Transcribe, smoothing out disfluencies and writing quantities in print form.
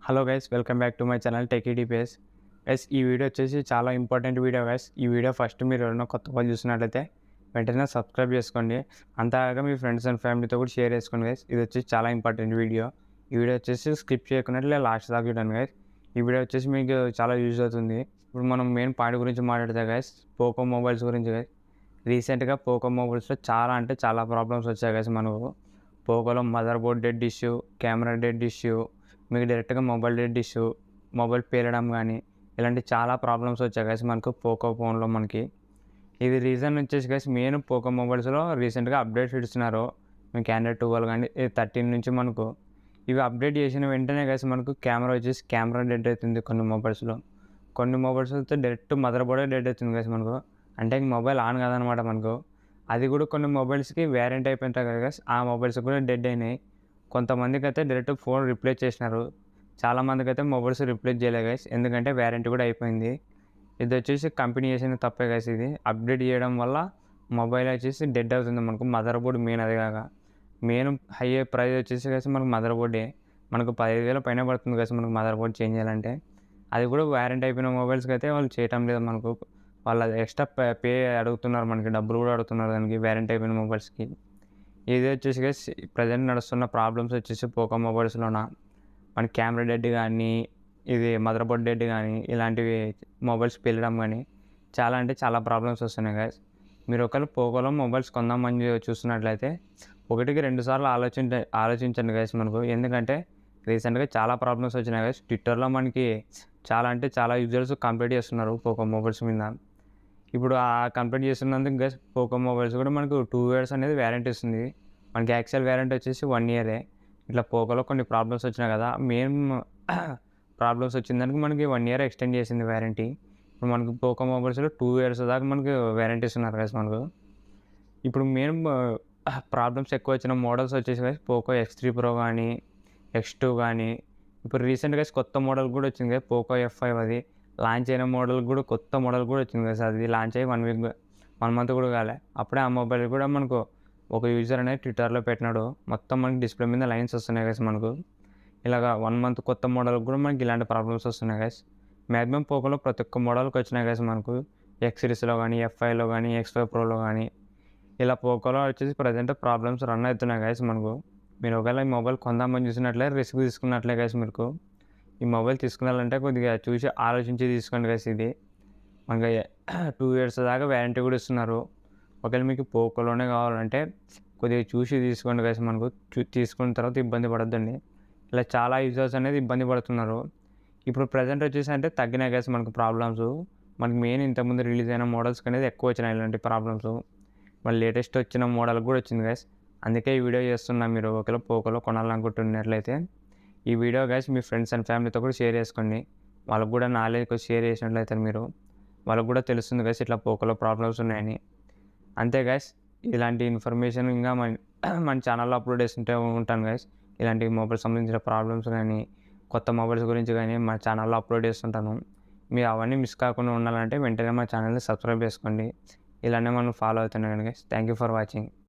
Hello guys, welcome back to my channel techie DPS. Guys, ఈ video వచ్చేసి చాలా important video guys. ఈ video first మీరు ఎవరైనా కొత్త వాళ్ళు చూసినట్లయితే వెంటనే సబ్స్క్రైబ్ చేసుకోండి. అంతేకాక మీ ఫ్రెండ్స్ అండ్ ఫ్యామిలీతో కూడా షేర్ చేసుకోండి గైస్. ఇది వచ్చేసి చాలా ఇంపార్టెంట్ వీడియో. ఈ వీడియో వచ్చేసి స్కిప్ చేయకున్నట్లే లాస్ట్ దాకా చూడండి గైస్. ఈ వీడియో వచ్చేసి మీకు చాలా యూజ్ అవుతుంది. ఇప్పుడు మనం మెయిన్ పాయింట్ గురించి మాట్లాడితే గైస్, పోకో మొబైల్స్ గురించి గైస్. రీసెంట్గా పోకో మొబైల్స్లో చాలా ప్రాబ్లమ్స్ వచ్చాయి గైస్. మనకు పోకోలో mother board dead issue, camera dead issue, మీకు డైరెక్ట్గా మొబైల్ డెడ్ ఇష్యూ, మొబైల్ పేలడం కానీ ఇలాంటి చాలా ప్రాబ్లమ్స్ వచ్చాయి గైస్ మనకు పోకో ఫోన్లో మనకి. ఇది రీజన్ వచ్చేసి గైస్ మెయిన్ పోకో మొబైల్స్లో రీసెంట్గా అప్డేట్స్ ఇస్తున్నారు. మీకు ఆండ్రాయిడ్ 12 కానీ 13 నుంచి మనకు ఇవి అప్డేట్ చేసిన వెంటనే గైస్ మనకు కెమెరా వచ్చేసి కెమెరా డెడ్ అవుతుంది కొన్ని మొబైల్స్లో. కొన్ని మొబైల్స్ అయితే డైరెక్ట్ మదర్ బోర్డే డెడ్ అవుతుంది గైస్ మనకు. అంటే మొబైల్ ఆన్ కాదనమాట మనకు. అది కూడా కొన్ని మొబైల్స్కి వ్యారంటీ అయిపోయింటాయి కదా గైస్, ఆ మొబైల్స్ కూడా డెడ్ అయినాయి. కొంతమందికి అయితే డైరెక్ట్ ఫోన్ రిప్లేస్ చేసినారు. చాలామందికి అయితే మొబైల్స్ రిప్లేస్ చేయలేదు గైస్, ఎందుకంటే వ్యారంటీ కూడా అయిపోయింది. ఇది వచ్చేసి కంపెనీ చేసిన తప్పే గైస్. ఇది అప్డేట్ చేయడం వల్ల మొబైల్ వచ్చేసి డెడ్ అవుతుంది మనకు. మదర్ బోర్డ్ మెయిన్ అది కాక మెయిన్ హై ప్రైస్ వచ్చేసి గైస్ మనకు మదర్ బోర్డే. మనకు 15,000 పైన పడుతుంది గైస్ మనకు మదర్ బోర్డ్ చేంజ్ చేయాలంటే. అది కూడా వ్యారంటీ అయిపోయిన మొబైల్స్కి అయితే వాళ్ళు చేయటం లేదు మనకు. వాళ్ళు ఎక్స్ట్రా పే అడుగుతున్నారు, మనకి డబ్బులు కూడా అడుగుతున్నారు దానికి వ్యారంటీ అయిపోయిన మొబైల్స్కి. ఇది వచ్చేసి గైస్ ప్రజెంట్ నడుస్తున్న ప్రాబ్లమ్స్ వచ్చేసి పోకో మొబైల్స్లోన మన కెమెరా డెడ్ కానీ, ఇది మదర్ బోర్డ్ డెడ్ కానీ, ఇలాంటివి మొబైల్స్ పేలడం కానీ చాలా ప్రాబ్లమ్స్ వస్తున్నాయి గైస్. మీరు ఒకవేళ పోకోలో మొబైల్స్ కొందామని చూస్తున్నట్లయితే 1-2 సార్లు ఆలోచించండి గైస్ మనకు. ఎందుకంటే రీసెంట్గా చాలా ప్రాబ్లమ్స్ వచ్చినాయి గైస్. ట్విట్టర్లో మనకి చాలా యూజర్స్ కంప్లైంట్ చేస్తున్నారు పోకో మొబైల్స్ మీద. ఇప్పుడు ఆ కంప్లైంట్ చేస్తున్నందుకు గైస్ పోకో మొబైల్స్ కూడా మనకు 2 ఇయర్స్ అనేది వ్యారంటీ ఇస్తుంది. మనకి యాక్చువల్ వ్యారంటీ వచ్చేసి 1 ఇయరే. ఇట్లా పోకోలో కొన్ని ప్రాబ్లమ్స్ వచ్చినాయి కదా, మెయిన్ ప్రాబ్లమ్స్ వచ్చిన దానికి మనకి 1 ఇయర్ ఎక్స్టెండ్ చేసింది వ్యారంటీ. ఇప్పుడు మనకు పోకో మొబైల్స్లో 2 ఇయర్స్ దాకా మనకి వ్యారంటీ ఇస్తున్నారు గైస్ మనకు. ఇప్పుడు మెయిన్ ప్రాబ్లమ్స్ ఎక్కువ వచ్చిన మోడల్స్ వచ్చేసి గైస్ పోకో X3 Pro కానీ, X2 కానీ, ఇప్పుడు రీసెంట్గా కొత్త మోడల్ కూడా వచ్చింది కదా పోకో F5. అది లాంచ్ అయిన మోడల్ కూడా కొత్త మోడల్ కూడా వచ్చింది కదా. అది లాంచ్ అయ్యి 1 మంత్ కూడా కాలే, అప్పుడే ఆ మొబైల్ కూడా మనకు ఒక యూజర్ అనేది ట్విట్టర్లో పెట్టినాడు. మొత్తం మనకి డిస్ప్లే మీద లైన్స్ వస్తున్నాయి గైస్ మనకు. ఇలాగా 1 మంత్ కొత్త మోడల్ కూడా మనకి ఇలాంటి ప్రాబ్లమ్స్ వస్తున్నాయి గైస్. మ్యాక్సిమం పోకోలో ప్రతి ఒక్క మోడల్కి వచ్చినాయి గైస్ మనకు. X సిరీస్లో కానీ, F5లో కానీ, X5 Proలో కానీ, ఇలా పోకోలో వచ్చేసి ప్రజెంట్ ప్రాబ్లమ్స్ రన్ అవుతున్నాయి గైస్ మనకు. మీరు ఒకవేళ ఈ మొబైల్ కొందామని చూసినట్లే రిస్క్ తీసుకున్నట్లే గైస్ మీకు. ఈ మొబైల్ తీసుకున్నారంటే కొద్దిగా చూసి ఆలోచించి తీసుకోండి గైస్. ఇది మనకి 2 ఇయర్స్ దాకా వ్యారంటీ కూడా ఇస్తున్నారు. ఒకవేళ మీకు పోకోలోనే కావాలంటే కొద్దిగా చూసి తీసుకోండి గైస్ మనకు. తీసుకున్న తర్వాత ఇబ్బంది పడొద్దండి. ఇలా చాలా యూజర్స్ అనేది ఇబ్బంది పడుతున్నారు. ఇప్పుడు ప్రజెంట్ వచ్చేసి అంటే తగ్గినాయి గైస్ మనకు ప్రాబ్లమ్స్. మనకి మెయిన్ ఇంతకుముందు రిలీజ్ అయిన మోడల్స్కి అనేది ఎక్కువ వచ్చినాయి ఇలాంటి ప్రాబ్లమ్స్. మళ్ళీ లేటెస్ట్ వచ్చిన మోడల్ కూడా వచ్చింది గైస్. అందుకే ఈ వీడియో చేస్తున్నా. మీరు ఒకవేళ పోకోలో కొనాలనుకుంటున్నట్లయితే ఈ video guys me friends and ఫ్యామిలీతో కూడా షేర్ చేసుకోండి. వాళ్ళకు కూడా నాలెడ్జ్ షేర్ చేసినట్లయితే మీరు వాళ్ళకు కూడా తెలుస్తుంది గైస్ ఇట్లా పోకోలో ప్రాబ్లమ్స్ ఉన్నాయని. అంతే గైస్, ఇలాంటి ఇన్ఫర్మేషన్ ఇంకా మన ఛానల్లో అప్లోడ్ చేస్తుంటే ఉంటాను గైస్. ఇలాంటి మొబైల్ సంబంధించిన ప్రాబ్లమ్స్ కానీ, కొత్త మొబైల్స్ గురించి కానీ మా ఛానల్లో అప్లోడ్ చేస్తుంటాను. మీరు అవన్నీ మిస్ కాకుండా ఉండాలంటే వెంటనే మా ఛానల్ని సబ్స్క్రైబ్ చేసుకోండి. ఇలానే మనం ఫాలో అవుతున్నాను guys. Thank you for watching.